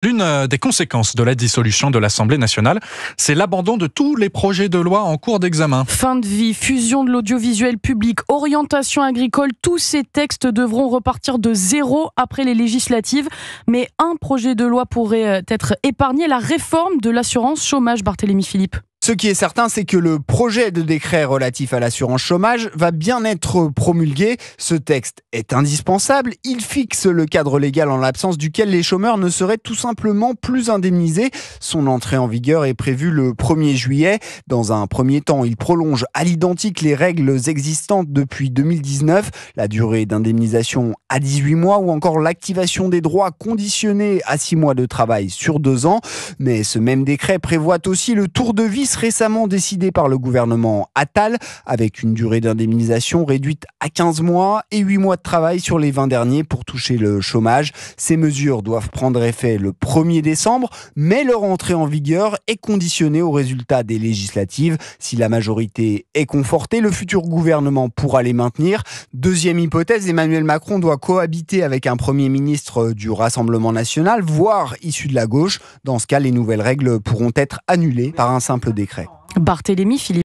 L'une des conséquences de la dissolution de l'Assemblée nationale, c'est l'abandon de tous les projets de loi en cours d'examen. Fin de vie, fusion de l'audiovisuel public, orientation agricole, tous ces textes devront repartir de zéro après les législatives. Mais un projet de loi pourrait être épargné, la réforme de l'assurance chômage, Barthélémy Philippe. Ce qui est certain, c'est que le projet de décret relatif à l'assurance chômage va bien être promulgué. Ce texte est indispensable. Il fixe le cadre légal en l'absence duquel les chômeurs ne seraient tout simplement plus indemnisés. Son entrée en vigueur est prévue le 1er juillet. Dans un premier temps, il prolonge à l'identique les règles existantes depuis 2019, la durée d'indemnisation à 18 mois ou encore l'activation des droits conditionnés à 6 mois de travail sur 2 ans. Mais ce même décret prévoit aussi le tour de vis récemment décidé par le gouvernement Attal, avec une durée d'indemnisation réduite à 15 mois et 8 mois de travail sur les 20 derniers pour toucher le chômage. Ces mesures doivent prendre effet le 1er décembre, mais leur entrée en vigueur est conditionnée au résultat des législatives. Si la majorité est confortée, le futur gouvernement pourra les maintenir. Deuxième hypothèse, Emmanuel Macron doit cohabiter avec un Premier ministre du Rassemblement national, voire issu de la gauche. Dans ce cas, les nouvelles règles pourront être annulées par un simple décret. Barthélémy Philippe.